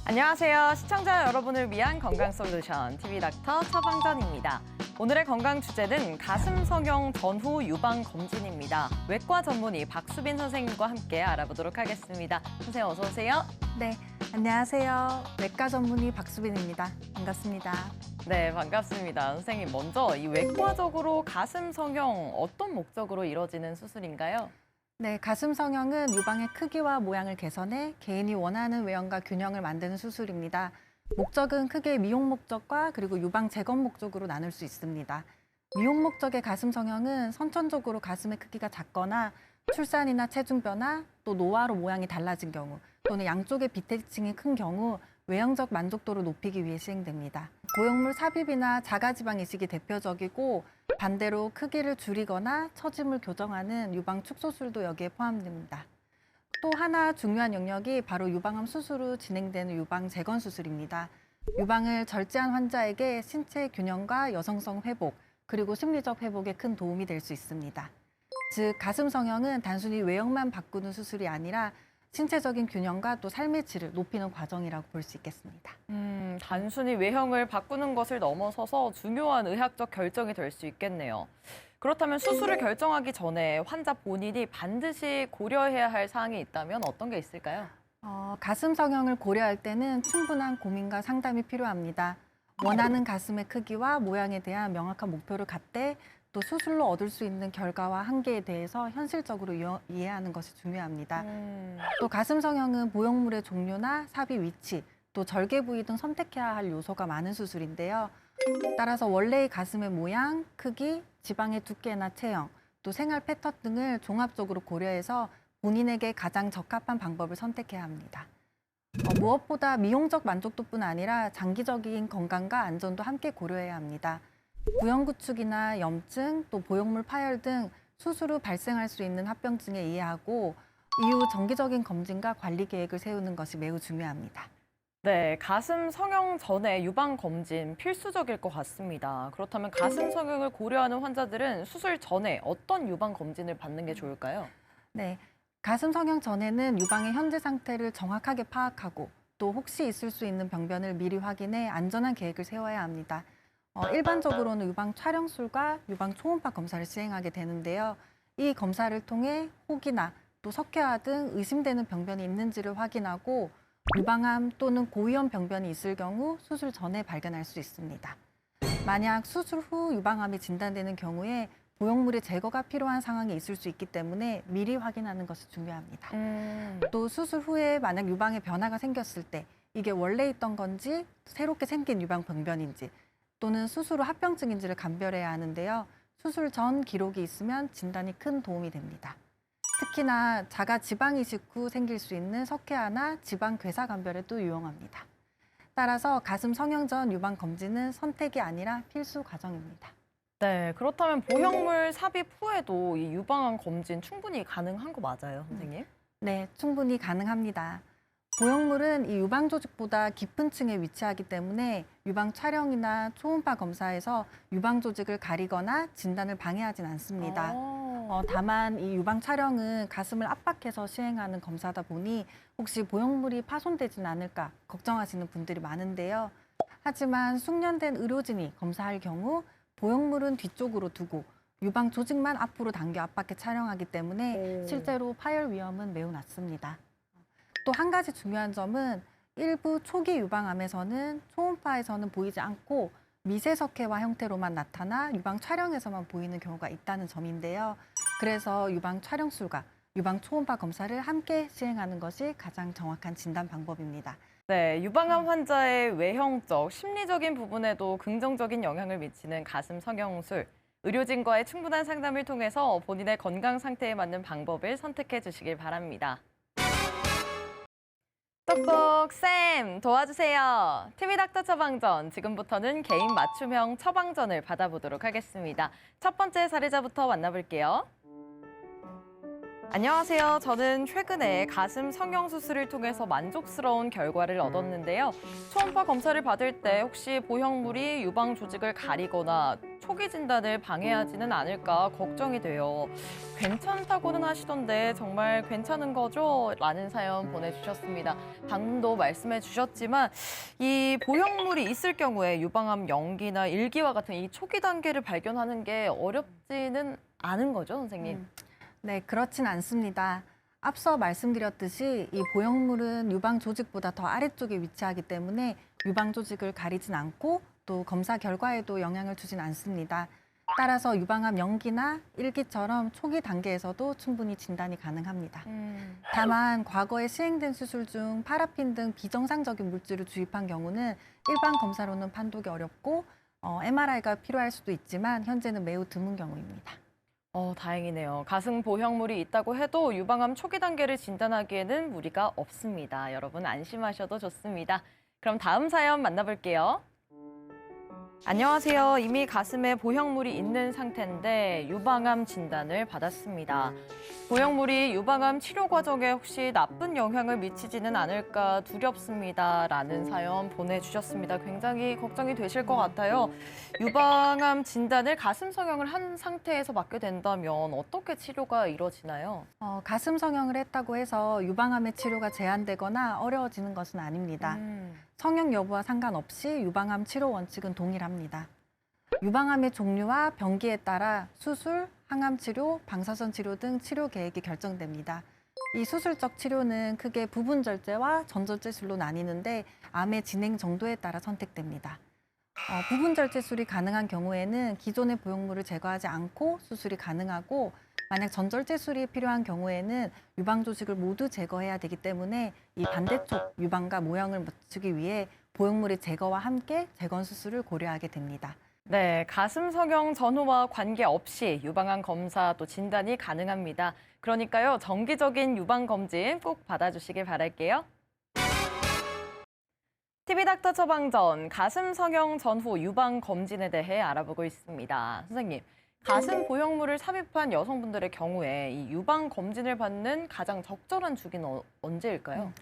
안녕하세요. 시청자 여러분을 위한 건강솔루션 TV닥터 처방전입니다. 오늘의 건강 주제는 가슴 성형 전후 유방 검진입니다. 외과 전문의 박수빈 선생님과 함께 알아보도록 하겠습니다. 선생님 어서 오세요. 네, 안녕하세요. 외과 전문의 박수빈입니다. 반갑습니다. 네, 반갑습니다. 선생님 먼저 이 외과적으로 가슴 성형 어떤 목적으로 이루어지는 수술인가요? 네, 가슴 성형은 유방의 크기와 모양을 개선해 개인이 원하는 외형과 균형을 만드는 수술입니다. 목적은 크게 미용 목적과 그리고 유방 재건 목적으로 나눌 수 있습니다. 미용 목적의 가슴 성형은 선천적으로 가슴의 크기가 작거나 출산이나 체중 변화, 또 노화로 모양이 달라진 경우, 또는 양쪽의 비대칭이 큰 경우 외형적 만족도를 높이기 위해 시행됩니다. 보형물 삽입이나 자가지방 이식이 대표적이고 반대로 크기를 줄이거나 처짐을 교정하는 유방 축소술도 여기에 포함됩니다. 또 하나 중요한 영역이 바로 유방암 수술 후 진행되는 유방 재건 수술입니다. 유방을 절제한 환자에게 신체 균형과 여성성 회복, 그리고 심리적 회복에 큰 도움이 될 수 있습니다. 즉, 가슴 성형은 단순히 외형만 바꾸는 수술이 아니라 신체적인 균형과 또 삶의 질을 높이는 과정이라고 볼 수 있겠습니다. 단순히 외형을 바꾸는 것을 넘어서서 중요한 의학적 결정이 될 수 있겠네요. 그렇다면 수술을 결정하기 전에 환자 본인이 반드시 고려해야 할 사항이 있다면 어떤 게 있을까요? 가슴 성형을 고려할 때는 충분한 고민과 상담이 필요합니다. 원하는 가슴의 크기와 모양에 대한 명확한 목표를 갖되 또 수술로 얻을 수 있는 결과와 한계에 대해서 현실적으로 이해하는 것이 중요합니다. 또 가슴 성형은 보형물의 종류나 삽입 위치, 또 절개 부위 등 선택해야 할 요소가 많은 수술인데요. 따라서 원래의 가슴의 모양, 크기, 지방의 두께나 체형, 또 생활 패턴 등을 종합적으로 고려해서 본인에게 가장 적합한 방법을 선택해야 합니다. 무엇보다 미용적 만족도뿐 아니라 장기적인 건강과 안전도 함께 고려해야 합니다. 부형 구축이나 염증, 또 보형물 파열 등 수술 후 발생할 수 있는 합병증에 이해하고 이후 정기적인 검진과 관리 계획을 세우는 것이 매우 중요합니다. 네, 가슴 성형 전에 유방 검진 필수적일 것 같습니다. 그렇다면 가슴 성형을 고려하는 환자들은 수술 전에 어떤 유방 검진을 받는 게 좋을까요? 네, 가슴 성형 전에는 유방의 현재 상태를 정확하게 파악하고 또 혹시 있을 수 있는 병변을 미리 확인해 안전한 계획을 세워야 합니다. 일반적으로는 유방 촬영술과 유방 초음파 검사를 시행하게 되는데요. 이 검사를 통해 혹이나 또 석회화 등 의심되는 병변이 있는지를 확인하고 유방암 또는 고위험 병변이 있을 경우 수술 전에 발견할 수 있습니다. 만약 수술 후 유방암이 진단되는 경우에 보형물의 제거가 필요한 상황이 있을 수 있기 때문에 미리 확인하는 것이 중요합니다. 또 수술 후에 만약 유방에 변화가 생겼을 때 이게 원래 있던 건지 새롭게 생긴 유방 병변인지 또는 수술 후 합병증인지를 감별해야 하는데요. 수술 전 기록이 있으면 진단이 큰 도움이 됩니다. 특히나 자가 지방 이식 후 생길 수 있는 석회화나 지방 괴사 감별에도 유용합니다. 따라서 가슴 성형 전 유방 검진은 선택이 아니라 필수 과정입니다. 네, 그렇다면 보형물 삽입 후에도 이 유방암 검진 충분히 가능한 거 맞아요, 선생님? 네, 충분히 가능합니다. 보형물은 이 유방 조직보다 깊은 층에 위치하기 때문에 유방 촬영이나 초음파 검사에서 유방 조직을 가리거나 진단을 방해하진 않습니다. 다만 이 유방 촬영은 가슴을 압박해서 시행하는 검사다 보니 혹시 보형물이 파손되진 않을까 걱정하시는 분들이 많은데요. 하지만 숙련된 의료진이 검사할 경우 보형물은 뒤쪽으로 두고 유방 조직만 앞으로 당겨 압박해 촬영하기 때문에 실제로 파열 위험은 매우 낮습니다. 또 한 가지 중요한 점은 일부 초기 유방암에서는 초음파에서는 보이지 않고 미세석회화 형태로만 나타나 유방 촬영에서만 보이는 경우가 있다는 점인데요. 그래서 유방 촬영술과 유방 초음파 검사를 함께 시행하는 것이 가장 정확한 진단 방법입니다. 네, 유방암 환자의 외형적, 심리적인 부분에도 긍정적인 영향을 미치는 가슴 성형술. 의료진과의 충분한 상담을 통해서 본인의 건강 상태에 맞는 방법을 선택해 주시길 바랍니다. 똑똑쌤 도와주세요. TV닥터 처방전, 지금부터는 개인 맞춤형 처방전을 받아보도록 하겠습니다. 첫 번째 사례자부터 만나볼게요. 안녕하세요. 저는 최근에 가슴 성형 수술을 통해서 만족스러운 결과를 얻었는데요. 초음파 검사를 받을 때 혹시 보형물이 유방 조직을 가리거나 초기 진단을 방해하지는 않을까 걱정이 돼요. 괜찮다고는 하시던데 정말 괜찮은 거죠? 라는 사연 보내주셨습니다. 방금도 말씀해 주셨지만 이 보형물이 있을 경우에 유방암 연기나 일기와 같은 이 초기 단계를 발견하는 게 어렵지는 않은 거죠, 선생님? 네, 그렇진 않습니다. 앞서 말씀드렸듯이 이 보형물은 유방 조직보다 더 아래쪽에 위치하기 때문에 유방 조직을 가리진 않고 또 검사 결과에도 영향을 주진 않습니다. 따라서 유방암 연기나 일기처럼 초기 단계에서도 충분히 진단이 가능합니다. 다만 과거에 시행된 수술 중 파라핀 등 비정상적인 물질을 주입한 경우는 일반 검사로는 판독이 어렵고 MRI가 필요할 수도 있지만 현재는 매우 드문 경우입니다. 다행이네요. 가슴 보형물이 있다고 해도 유방암 초기 단계를 진단하기에는 무리가 없습니다. 여러분 안심하셔도 좋습니다. 그럼 다음 사연 만나볼게요. 안녕하세요. 이미 가슴에 보형물이 있는 상태인데 유방암 진단을 받았습니다. 보형물이 유방암 치료 과정에 혹시 나쁜 영향을 미치지는 않을까 두렵습니다. 라는 사연 보내주셨습니다. 굉장히 걱정이 되실 것 같아요. 유방암 진단을 가슴 성형을 한 상태에서 받게 된다면 어떻게 치료가 이루어지나요? 가슴 성형을 했다고 해서 유방암의 치료가 제한되거나 어려워지는 것은 아닙니다. 성형 여부와 상관없이 유방암 치료 원칙은 동일합니다. 유방암의 종류와 병기에 따라 수술, 항암 치료, 방사선 치료 등 치료 계획이 결정됩니다. 이 수술적 치료는 크게 부분 절제와 전절제술로 나뉘는데 암의 진행 정도에 따라 선택됩니다. 부분 절제술이 가능한 경우에는 기존의 보형물을 제거하지 않고 수술이 가능하고 만약 전절제술이 필요한 경우에는 유방 조직을 모두 제거해야 되기 때문에 이 반대쪽 유방과 모형을 맞추기 위해 보형물의 제거와 함께 재건 수술을 고려하게 됩니다. 네, 가슴 성형 전후와 관계없이 유방암 검사 또 진단이 가능합니다. 그러니까요, 정기적인 유방 검진 꼭 받아주시길 바랄게요. TV닥터 처방전, 가슴 성형 전후 유방 검진에 대해 알아보고 있습니다. 선생님, 가슴 보형물을 삽입한 여성분들의 경우에 이 유방 검진을 받는 가장 적절한 주기는 언제일까요?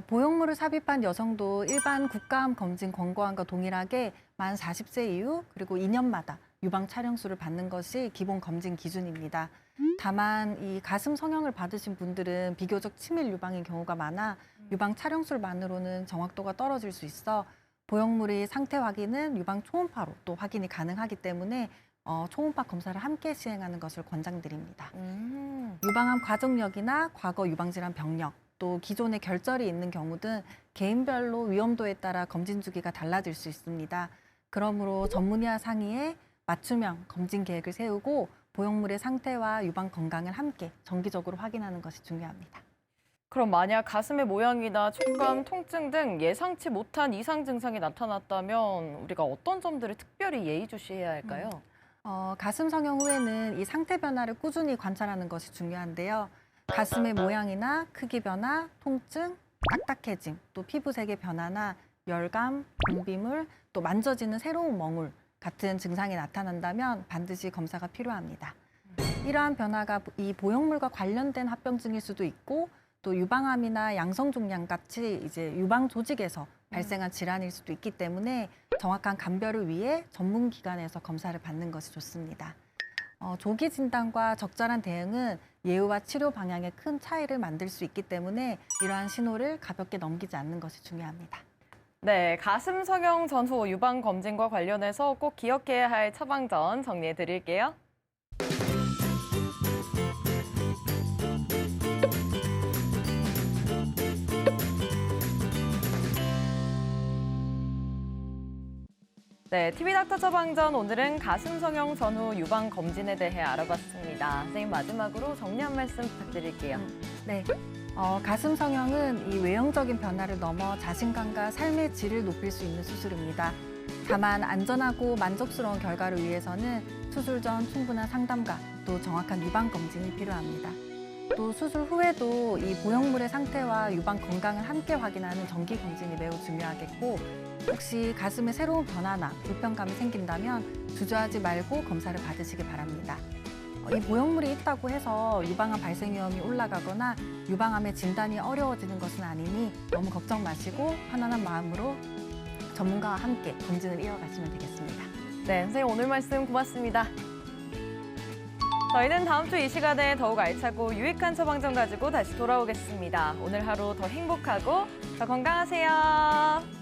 보형물을 삽입한 여성도 일반 국가암 검진 권고안과 동일하게 만 40세 이후 그리고 2년마다 유방 촬영술을 받는 것이 기본 검진 기준입니다. 다만 이 가슴 성형을 받으신 분들은 비교적 치밀 유방인 경우가 많아 유방 촬영술만으로는 정확도가 떨어질 수 있어 보형물의 상태 확인은 유방 초음파로 또 확인이 가능하기 때문에 초음파 검사를 함께 시행하는 것을 권장드립니다. 유방암 과정력이나 과거 유방질환 병력, 또 기존의 결절이 있는 경우 등 개인별로 위험도에 따라 검진 주기가 달라질 수 있습니다. 그러므로 전문의와 상의해 맞춤형 검진 계획을 세우고 보형물의 상태와 유방 건강을 함께 정기적으로 확인하는 것이 중요합니다. 그럼 만약 가슴의 모양이나 촉감, 통증 등 예상치 못한 이상 증상이 나타났다면 우리가 어떤 점들을 특별히 예의주시해야 할까요? 가슴 성형 후에는 이 상태 변화를 꾸준히 관찰하는 것이 중요한데요. 가슴의 모양이나 크기 변화, 통증, 딱딱해짐, 또 피부색의 변화나 열감, 분비물, 또 만져지는 새로운 멍울 같은 증상이 나타난다면 반드시 검사가 필요합니다. 이러한 변화가 이 보형물과 관련된 합병증일 수도 있고 또 유방암이나 양성종양 같이 이제 유방 조직에서 발생한 질환일 수도 있기 때문에 정확한 감별을 위해 전문 기관에서 검사를 받는 것이 좋습니다. 조기 진단과 적절한 대응은 예후와 치료 방향에 큰 차이를 만들 수 있기 때문에 이러한 신호를 가볍게 넘기지 않는 것이 중요합니다. 네, 가슴 성형 전후 유방 검진과 관련해서 꼭 기억해야 할 처방전 정리해 드릴게요. 네, TV닥터 처방전 오늘은 가슴 성형 전후 유방 검진에 대해 알아봤습니다. 선생님 마지막으로 정리 한 말씀 부탁드릴게요. 네, 가슴 성형은 이 외형적인 변화를 넘어 자신감과 삶의 질을 높일 수 있는 수술입니다. 다만 안전하고 만족스러운 결과를 위해서는 수술 전 충분한 상담과 또 정확한 유방 검진이 필요합니다. 또 수술 후에도 이 보형물의 상태와 유방 건강을 함께 확인하는 정기 검진이 매우 중요하겠고 혹시 가슴에 새로운 변화나 불편감이 생긴다면 주저하지 말고 검사를 받으시기 바랍니다. 이 모형물이 있다고 해서 유방암 발생 위험이 올라가거나 유방암의 진단이 어려워지는 것은 아니니 너무 걱정 마시고 편안한 마음으로 전문가와 함께 검진을 이어가시면 되겠습니다. 네, 선생님 오늘 말씀 고맙습니다. 저희는 다음 주 이 시간에 더욱 알차고 유익한 처방전 가지고 다시 돌아오겠습니다. 오늘 하루 더 행복하고 더 건강하세요.